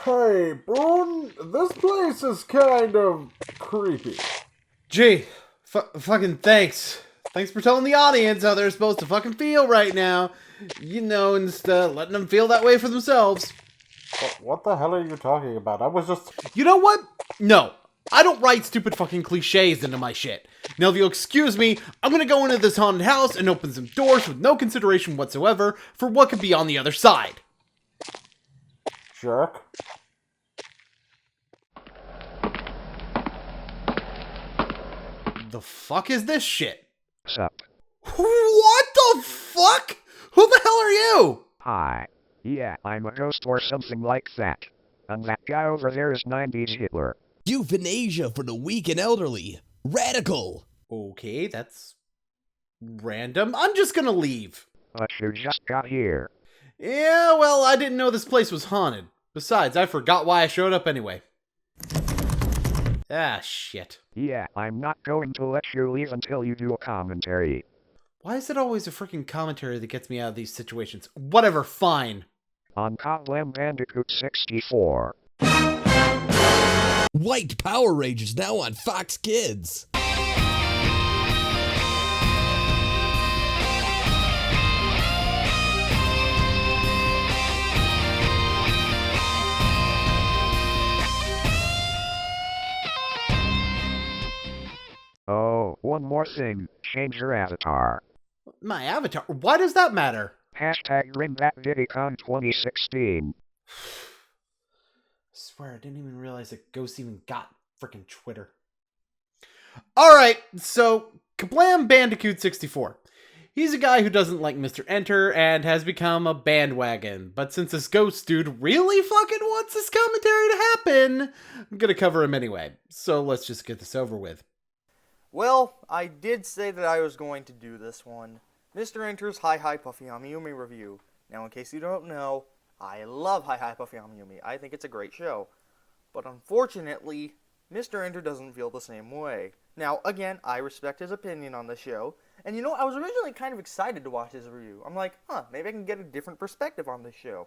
Hey, Boon, this place is kind of creepy. Gee, fucking thanks. Thanks for telling the audience how they're supposed to fucking feel right now. You know, and just letting them feel that way for themselves. What the hell are you talking about? I was just... You know what? No. I don't write stupid fucking cliches into my shit. Now, if you'll excuse me, I'm gonna go into this haunted house and open some doors with no consideration whatsoever for what could be on the other side. Jerk. The fuck is this shit? Sup? What the fuck? Who the hell are you? Hi. Yeah, I'm a ghost or something like that. And that guy over there is 90s Hitler. Euthanasia for the weak and elderly. Radical. Okay, that's random. I'm just gonna leave. But you just got here. Yeah, well, I didn't know this place was haunted. Besides, I forgot why I showed up anyway. Ah, shit. Yeah, I'm not going to let you leave until you do a commentary. Why is it always a freaking commentary that gets me out of these situations? Whatever, fine. On KaBlamBandicoot64. White Power Rangers now on Fox Kids. Oh, one more thing. Change your avatar. My avatar? Why does that matter? Hashtag BringBackDiddyCon2016. I swear, I didn't even realize that ghosts even got freaking Twitter. Alright, so KaBlamBandicoot64. He's a guy who doesn't like Mr. Enter and has become a bandwagon. But since this ghost dude really fucking wants this commentary to happen, I'm gonna cover him anyway. So let's just get this over with. Well, I did say that I was going to do this one. Mr. Enter's Hi Hi Puffy Amiyumi review. Now, in case you don't know, I love Hi Hi Puffy Amiyumi. I think it's a great show. But unfortunately, Mr. Enter doesn't feel the same way. Now, again, I respect his opinion on the show. And you know, I was originally kind of excited to watch his review. I'm like, maybe I can get a different perspective on this show.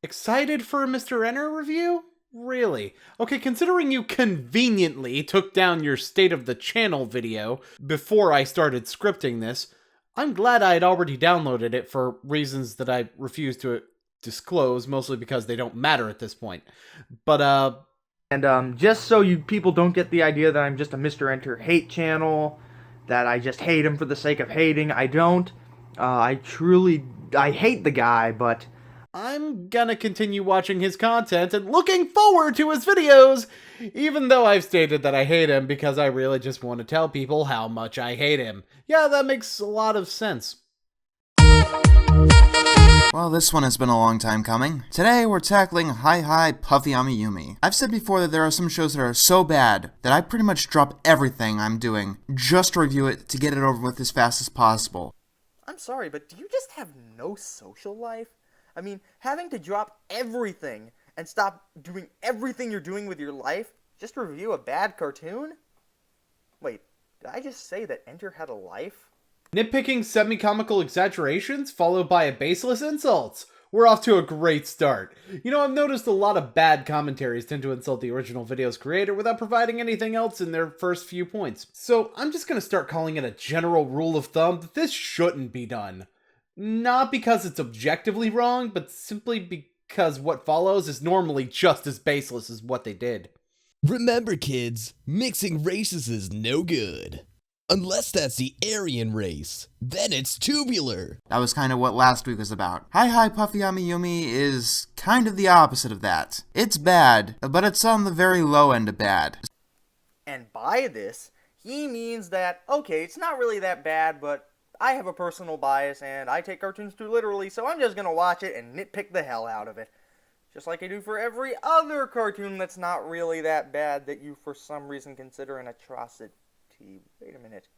Excited for a Mr. Enter review? Really? Okay, considering you conveniently took down your State of the Channel video before I started scripting this, I'm glad I had already downloaded it for reasons that I refuse to disclose, mostly because they don't matter at this point. But, And just so you people don't get the idea that I'm just a Mr. Enter hate channel, that I just hate him for the sake of hating, I don't. I hate the guy, but I'm gonna continue watching his content and looking forward to his videos, even though I've stated that I hate him because I really just want to tell people how much I hate him. Yeah, that makes a lot of sense. Well, this one has been a long time coming. Today, we're tackling Hi Hi Puffy Amiyumi. I've said before that there are some shows that are so bad that I pretty much drop everything I'm doing just to review it to get it over with as fast as possible. I'm sorry, but do you just have no social life? I mean, having to drop everything and stop doing everything you're doing with your life just to review a bad cartoon? Wait, did I just say that Enter had a life? Nitpicking semi-comical exaggerations followed by a baseless insults. We're off to a great start. You know, I've noticed a lot of bad commentaries tend to insult the original video's creator without providing anything else in their first few points. So I'm just gonna start calling it a general rule of thumb that this shouldn't be done. Not because it's objectively wrong, but simply because what follows is normally just as baseless as what they did. Remember, kids, mixing races is no good. Unless that's the Aryan race. Then it's tubular. That was kind of what last week was about. Hi Hi Puffy Amiyumi is kind of the opposite of that. It's bad, but it's on the very low end of bad. And by this, he means that, okay, it's not really that bad, but I have a personal bias and I take cartoons too literally, so I'm just gonna watch it and nitpick the hell out of it. Just like I do for every other cartoon that's not really that bad that you for some reason consider an atrocity. Wait a minute.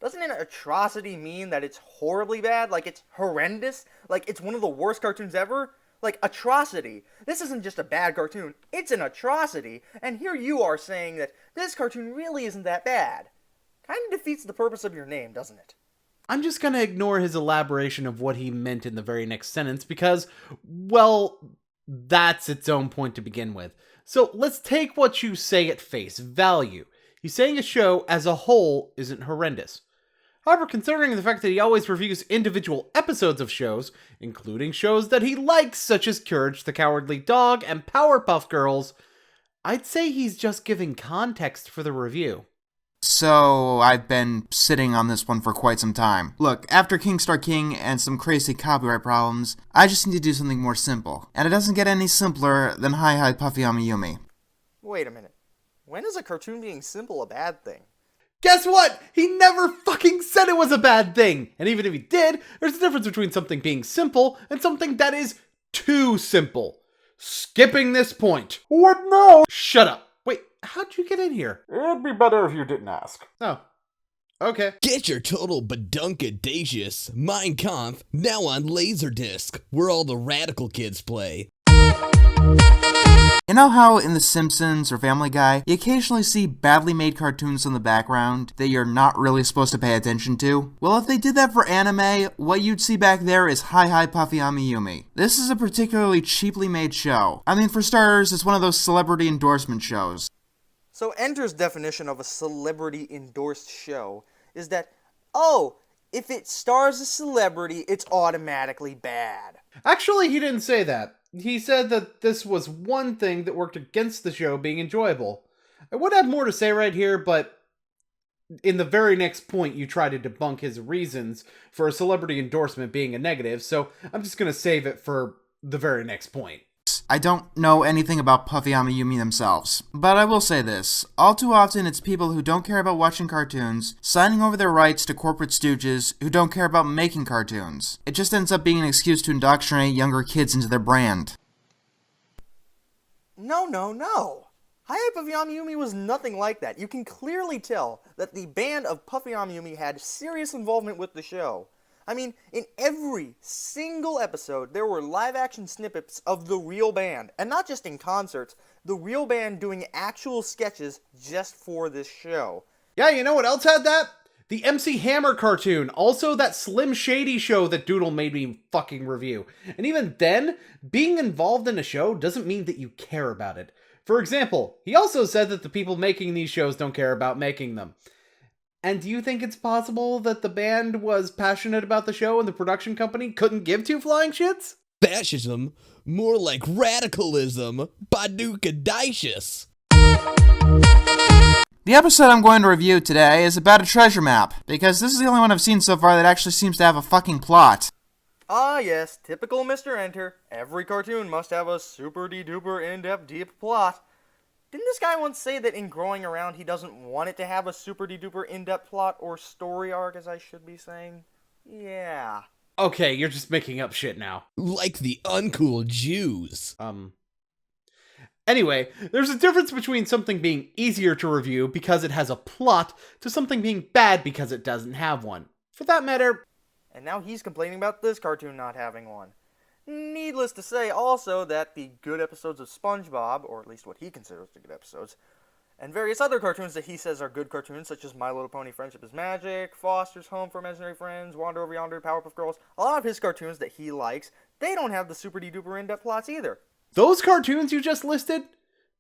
Doesn't an atrocity mean that it's horribly bad? Like it's horrendous? Like it's one of the worst cartoons ever? Like atrocity. This isn't just a bad cartoon, it's an atrocity. And here you are saying that this cartoon really isn't that bad. Kind of defeats the purpose of your name, doesn't it? I'm just gonna ignore his elaboration of what he meant in the very next sentence because, well, That's its own point to begin with. So let's take what you say at face value. He's saying a show as a whole isn't horrendous. However, considering the fact that he always reviews individual episodes of shows, including shows that he likes such as Courage the Cowardly Dog and Powerpuff Girls, I'd say he's just giving context for the review. So, I've been sitting on this one for quite some time. Look, after King Star King and some crazy copyright problems, I just need to do something more simple. And it doesn't get any simpler than Hi Hi Puffy Amiyumi. Wait a minute. When is a cartoon being simple a bad thing? Guess what? He never fucking said it was a bad thing! And even if he did, there's a difference between something being simple and something that is too simple. Skipping this point. What now? Shut up. Wait, how'd you get in here? It'd be better if you didn't ask. Oh. Okay. Get your total badunkadacious Mein Kampf now on Laserdisc, where all the radical kids play. You know how in The Simpsons or Family Guy, you occasionally see badly made cartoons in the background that you're not really supposed to pay attention to? Well, if they did that for anime, what you'd see back there is Hi Hi Puffy Amiyumi. This is a particularly cheaply made show. I mean, for starters, it's one of those celebrity endorsement shows. So Enter's definition of a celebrity endorsed show is that, oh, if it stars a celebrity, it's automatically bad. Actually, he didn't say that. He said that this was one thing that worked against the show being enjoyable. I would have more to say right here, but in the very next point you try to debunk his reasons for a celebrity endorsement being a negative, so I'm just going to save it for the very next point. I don't know anything about Puffy Amiyumi themselves, but I will say this. All too often it's people who don't care about watching cartoons, signing over their rights to corporate stooges who don't care about making cartoons. It just ends up being an excuse to indoctrinate younger kids into their brand. No. Hi Hi Puffy Amiyumi was nothing like that. You can clearly tell that the band of Puffy Amiyumi had serious involvement with the show. I mean, in every single episode, there were live-action snippets of the real band. And not just in concerts, the real band doing actual sketches just for this show. Yeah, you know what else had that? The MC Hammer cartoon. Also that Slim Shady show that Doodle made me fucking review. And even then, being involved in a show doesn't mean that you care about it. For example, he also said that the people making these shows don't care about making them. And do you think it's possible that the band was passionate about the show and the production company couldn't give two flying shits? Fascism? More like radicalism. Badunkadacious. The episode I'm going to review today is about a treasure map, because this is the only one I've seen so far that actually seems to have a fucking plot. Ah yes, typical Mr. Enter. Every cartoon must have a super-de-duper in-depth deep plot. Didn't this guy once say that in Growing Around he doesn't want it to have a super-de-duper in-depth plot or story arc, as I should be saying? Yeah. Okay, you're just making up shit now. Like the uncool Jews. Anyway, there's a difference between something being easier to review because it has a plot to something being bad because it doesn't have one. For that matter... And now he's complaining about this cartoon not having one. Needless to say also that the good episodes of SpongeBob, or at least what he considers the good episodes, and various other cartoons that he says are good cartoons, such as My Little Pony Friendship is Magic, Foster's Home for Imaginary Friends, Wander Over Yonder, Powerpuff Girls, a lot of his cartoons that he likes, they don't have the super-de-duper in-depth plots either. Those cartoons you just listed?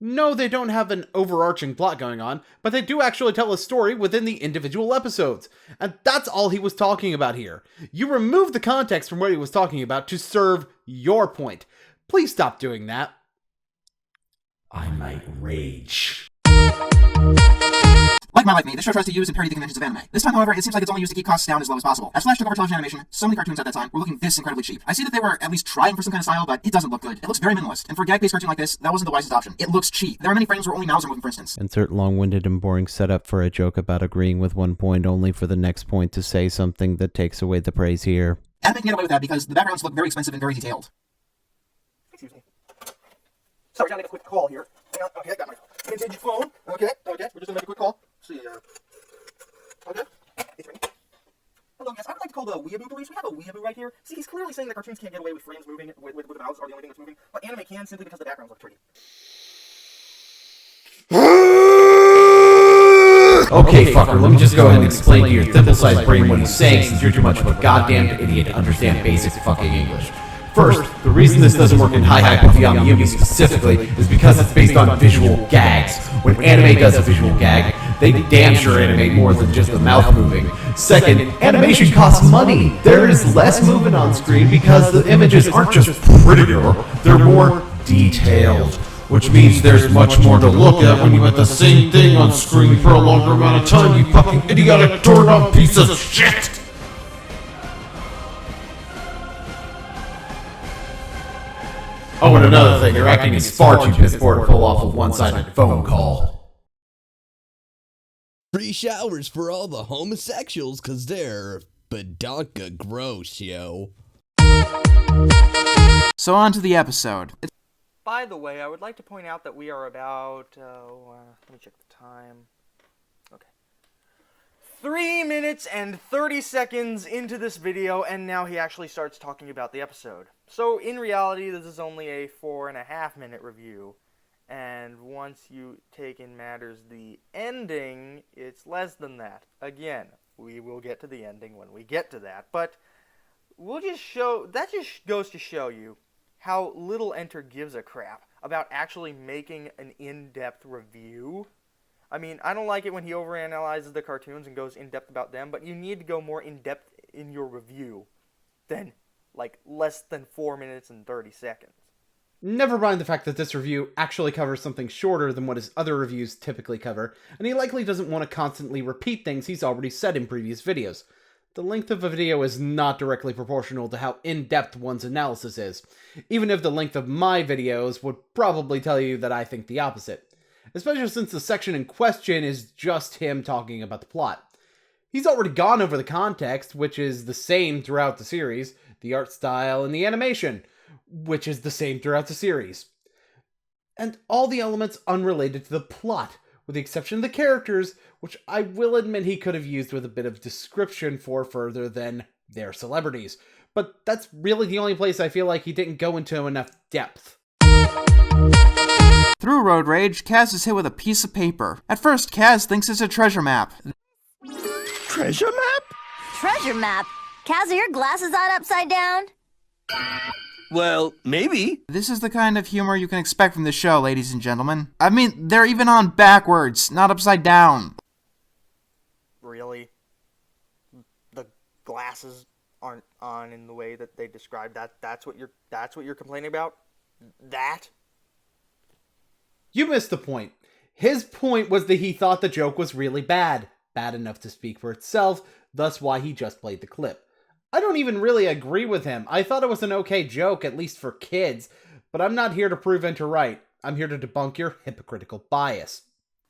No, they don't have an overarching plot going on, but they do actually tell a story within the individual episodes. And that's all he was talking about here. You removed the context from what he was talking about to serve your point. Please stop doing that. I might rage. Like My Like Me, this show tries to use and parody the conventions of anime. This time, however, it seems like it's only used to keep costs down as low as possible. As Flash took over television animation, so many cartoons at that time were looking this incredibly cheap. I see that they were at least trying for some kind of style, but it doesn't look good. It looks very minimalist, and for a gag-based cartoon like this, that wasn't the wisest option. It looks cheap. There are many frames where only mouths are moving, for instance. Insert long-winded and boring setup for a joke about agreeing with one point only for the next point to say something that takes away the praise here. Anime can get away with that because the backgrounds look very expensive and very detailed. Excuse me. Sorry, gotta make a quick call here. Hang on. Okay, I got my vintage phone. Okay, we're just gonna make a quick call. See ya. Okay, it's ringing. Hello, yes, I would like to call the Weeaboo police. We have a Weeaboo right here. See, he's clearly saying that cartoons can't get away with frames moving, with the mouths are the only thing that's moving, but anime can simply because the backgrounds look pretty. Okay, fucker, let me just go ahead and explain to your thimble-sized brain what he's saying since you're too much of a goddamn idiot to understand basic fucking English. First, the reason this doesn't work in Hi Puffy Yumi specifically is because it's based on visual gags. When anime does a visual gag, they damn sure animate more than just the mouth moving. Second, animation costs money. There is less movement on screen because the images aren't just prettier, they're more detailed. Which means there's much more to look at when you have the same thing on screen for a longer amount of time, you fucking idiotic doorknob piece of shit! Oh, and another thing, your acting is far too piss poor to pull off a one-sided phone call. Free showers for all the homosexuals, cause they're badonka gross, yo. So on to the episode. By the way, I would like to point out that we are about, let me check the time. Okay. 3 minutes and 30 seconds into this video, and now he actually starts talking about the episode. So, in reality, this is only a 4.5 minute review, and once you take in matters the ending, it's less than that. Again, we will get to the ending when we get to that, but we'll just show, that just goes to show you how little Enter gives a crap about actually making an in-depth review. I mean, I don't like it when he overanalyzes the cartoons and goes in-depth about them, but you need to go more in-depth in your review than, like, less than 4 minutes and 30 seconds. Never mind the fact that this review actually covers something shorter than what his other reviews typically cover, and he likely doesn't want to constantly repeat things he's already said in previous videos. The length of a video is not directly proportional to how in-depth one's analysis is, even if the length of my videos would probably tell you that I think the opposite. Especially since the section in question is just him talking about the plot. He's already gone over the context, which is the same throughout the series, the art style, and the animation, which is the same throughout the series. And all the elements unrelated to the plot, with the exception of the characters, which I will admit he could have used with a bit of description for further than their celebrities. But that's really the only place I feel like he didn't go into enough depth. Through road rage, Kaz is hit with a piece of paper. At first, Kaz thinks it's a treasure map. Treasure map? Treasure map? Kaz, are your glasses on upside down? Well, maybe. This is the kind of humor you can expect from the show, ladies and gentlemen. I mean, they're even on backwards, not upside down. Really? The glasses aren't on in the way that they described that? That's what you're complaining about? That? You missed the point. His point was that he thought the joke was really bad. Bad enough to speak for itself, thus why he just played the clip. I don't even really agree with him. I thought it was an okay joke, at least for kids, but I'm not here to prove Enter right. I'm here to debunk your hypocritical bias.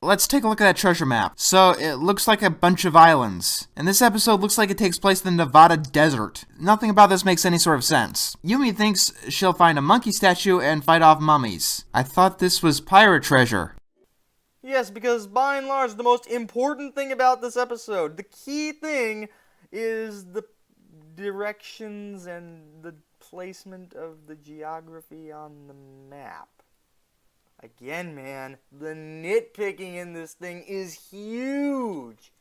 Let's take a look at that treasure map. So, it looks like a bunch of islands. And this episode looks like it takes place in the Nevada desert. Nothing about this makes any sort of sense. Yumi thinks she'll find a monkey statue and fight off mummies. I thought this was pirate treasure. Yes, because by and large, the most important thing about this episode, the key thing, is the directions and the placement of the geography on the map. Again, man, the nitpicking in this thing is huge.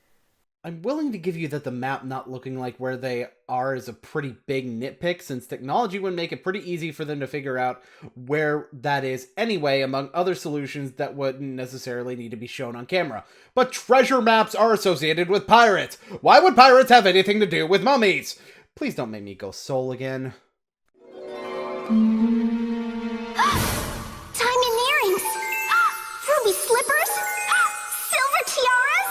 I'm willing to give you that the map not looking like where they are is a pretty big nitpick, since technology would make it pretty easy for them to figure out where that is anyway, among other solutions that wouldn't necessarily need to be shown on camera. But treasure maps are associated with pirates. Why would pirates have anything to do with mummies? Please don't make me go soul again. Diamond earrings! Ruby slippers! Silver tiaras!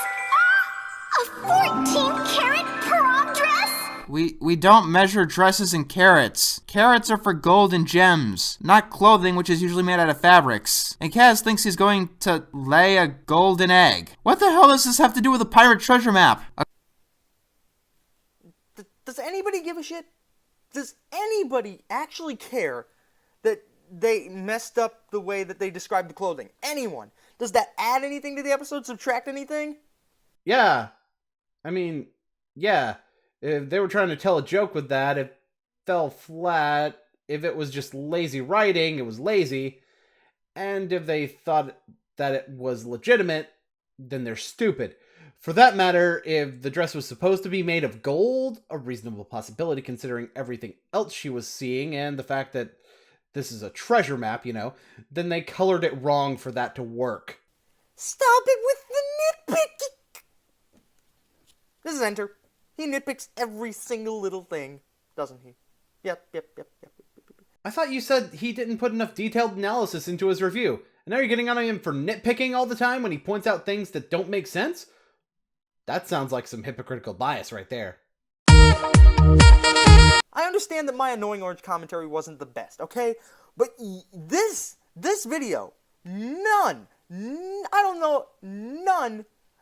A 14-karat prom dress! We don't measure dresses in carats. Carats are for gold and gems, not clothing which is usually made out of fabrics. And Kaz thinks he's going to lay a golden egg. What the hell does this have to do with a pirate treasure map? Does anybody give a shit? Does anybody actually care that they messed up the way that they described the clothing? Anyone? Does that add anything to the episode? Subtract anything? Yeah. I mean, yeah. If they were trying to tell a joke with that, it fell flat. If it was just lazy writing, it was lazy. And if they thought that it was legitimate, then they're stupid. For that matter, if the dress was supposed to be made of gold, a reasonable possibility considering everything else she was seeing and the fact that this is a treasure map, then they colored it wrong for that to work. Stop it with the nitpicking! This is Enter. He nitpicks every single little thing, doesn't he? Yep. I thought you said he didn't put enough detailed analysis into his review, and now you're getting on him for nitpicking all the time when he points out things that don't make sense? That sounds like some hypocritical bias right there. I understand that my annoying orange commentary wasn't the best, okay? But this video, none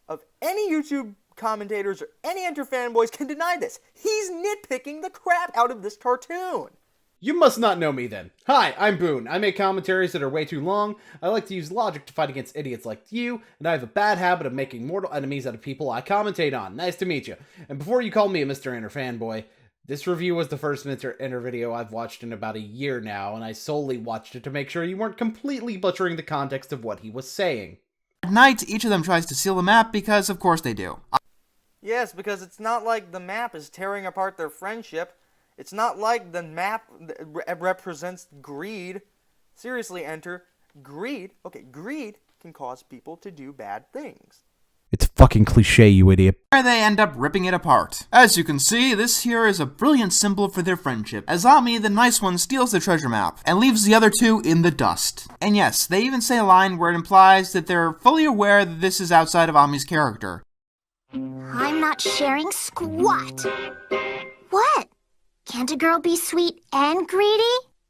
of any YouTube commentators or any Enter fanboys can deny this. He's nitpicking the crap out of this cartoon. You must not know me then. Hi, I'm Boon. I make commentaries that are way too long. I like to use logic to fight against idiots like you, and I have a bad habit of making mortal enemies out of people I commentate on. Nice to meet you. And before you call me a Mr. Enter fanboy, this review was the first Mr. Enter video I've watched in about a year now, and I solely watched it to make sure you weren't completely butchering the context of what he was saying. At night, each of them tries to steal the map because, of course, they do. Yes, because it's not like the map is tearing apart their friendship. It's not like the map represents greed. Seriously, Enter. Greed can cause people to do bad things. It's fucking cliche, you idiot. Where they end up ripping it apart. As you can see, this here is a brilliant symbol for their friendship, as Ami, the nice one, steals the treasure map, and leaves the other two in the dust. And yes, they even say a line where it implies that they're fully aware that this is outside of Ami's character. I'm not sharing squat. What? Can't a girl be sweet and greedy?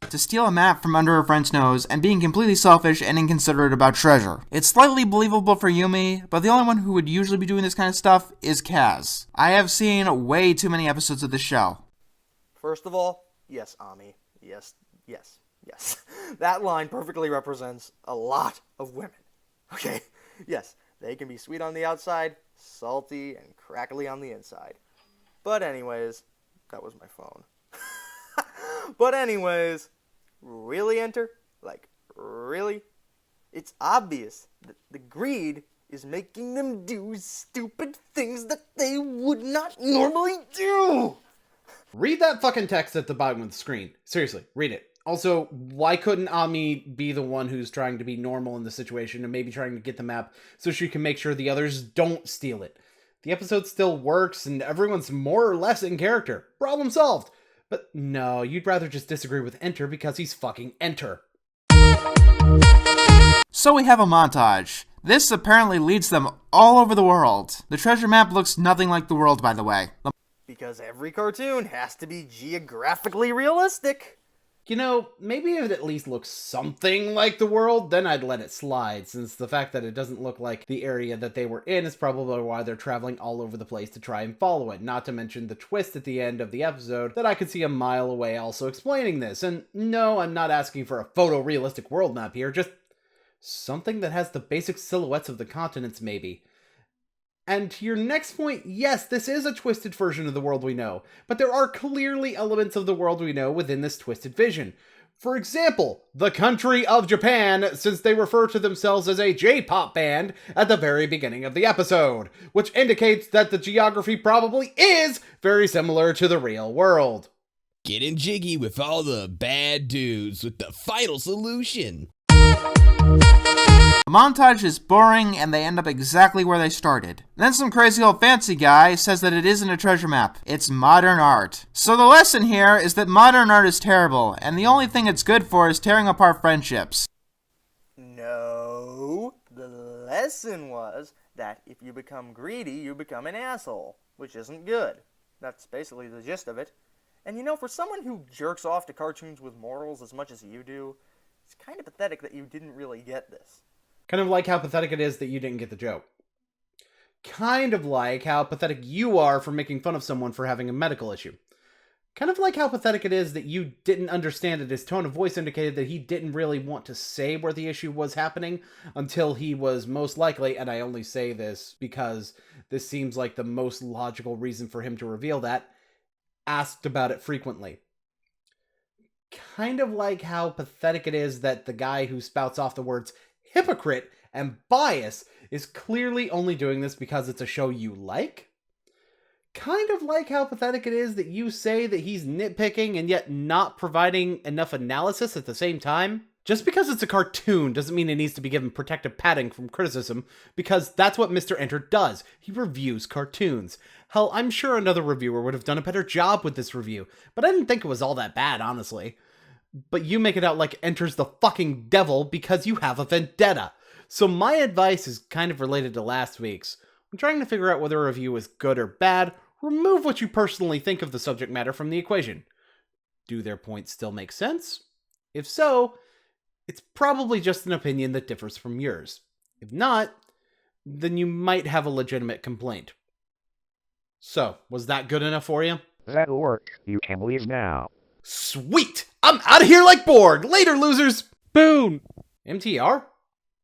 To steal a map from under her friend's nose and being completely selfish and inconsiderate about treasure. It's slightly believable for Yumi, but the only one who would usually be doing this kind of stuff is Kaz. I have seen way too many episodes of this show. First of all, yes, Ami. Yes. That line perfectly represents a lot of women. Okay? Yes, they can be sweet on the outside, salty and crackly on the inside. But anyways, that was my phone. But anyways, really, Enter? Like, really? It's obvious that the greed is making them do stupid things that they would not normally do! Read that fucking text at the bottom of the screen. Seriously, read it. Also, why couldn't Ami be the one who's trying to be normal in the situation and maybe trying to get the map so she can make sure the others don't steal it? The episode still works and everyone's more or less in character. Problem solved. But no, you'd rather just disagree with Enter because he's fucking Enter. So we have a montage. This apparently leads them all over the world. The treasure map looks nothing like the world, by the way. Because every cartoon has to be geographically realistic. Maybe if it at least looks something like the world, then I'd let it slide, since the fact that it doesn't look like the area that they were in is probably why they're traveling all over the place to try and follow it, not to mention the twist at the end of the episode that I could see a mile away also explaining this. And no, I'm not asking for a photorealistic world map here, just something that has the basic silhouettes of the continents, maybe. And to your next point, yes, this is a twisted version of the world we know, but there are clearly elements of the world we know within this twisted vision. For example, the country of Japan, since they refer to themselves as a J-pop band at the very beginning of the episode, which indicates that the geography probably is very similar to the real world. Getting jiggy with all the bad dudes with the final solution. The montage is boring and they end up exactly where they started. Then some crazy old fancy guy says that it isn't a treasure map, it's modern art. So the lesson here is that modern art is terrible, and the only thing it's good for is tearing apart friendships. No, the lesson was that if you become greedy, you become an asshole, which isn't good. That's basically the gist of it. And for someone who jerks off to cartoons with morals as much as you do, it's kind of pathetic that you didn't really get this. Kind of like how pathetic it is that you didn't get the joke. Kind of like how pathetic you are for making fun of someone for having a medical issue. Kind of like how pathetic it is that you didn't understand that his tone of voice indicated that he didn't really want to say where the issue was happening until he was most likely, and I only say this because this seems like the most logical reason for him to reveal that, asked about it frequently. Kind of like how pathetic it is that the guy who spouts off the words hypocrite And Bias is clearly only doing this because it's a show you like? Kind of like how pathetic it is that you say that he's nitpicking and yet not providing enough analysis at the same time. Just because it's a cartoon doesn't mean it needs to be given protective padding from criticism, because that's what Mr. Enter does. He reviews cartoons. Hell, I'm sure another reviewer would have done a better job with this review, but I didn't think it was all that bad, honestly. But you make it out like Enter's the fucking devil because you have a vendetta. So my advice is kind of related to last week's. When trying to figure out whether a review is good or bad, remove what you personally think of the subject matter from the equation. Do their points still make sense? If so, it's probably just an opinion that differs from yours. If not, then you might have a legitimate complaint. So, was that good enough for you? That'll work. You can leave now. Sweet! I'm out of here like Borg! Later, losers! Boon! MTR?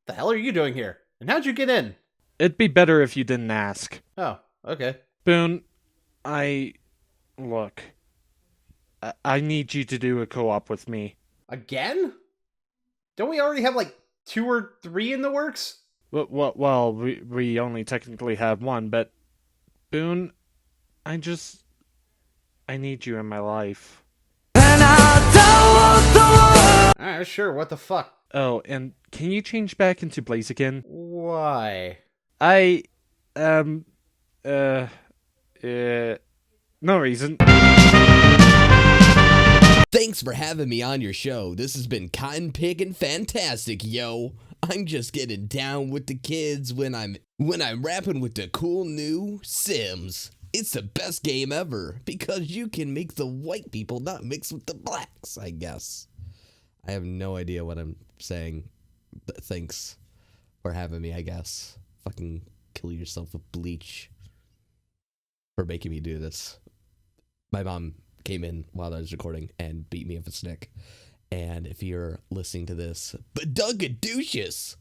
The hell are you doing here? And how'd you get in? It'd be better if you didn't ask. Oh, okay. Boon, Look. I need you to do a co-op with me. Again? Don't we already have like 2 or 3 in the works? Well, we only technically have one, but Boon, I need you in my life. Alright, sure, what the fuck? Oh, and can you change back into Blaze again? Why? No reason. Thanks for having me on your show. This has been cotton picking fantastic, yo. I'm just getting down with the kids when I'm rapping with the cool new Sims. It's the best game ever because you can make the white people not mix with the blacks, I guess. I have no idea what I'm saying, but thanks for having me, I guess. Fucking kill yourself with bleach for making me do this. My mom came in while I was recording and beat me with a stick. And if you're listening to this, Badungadouches,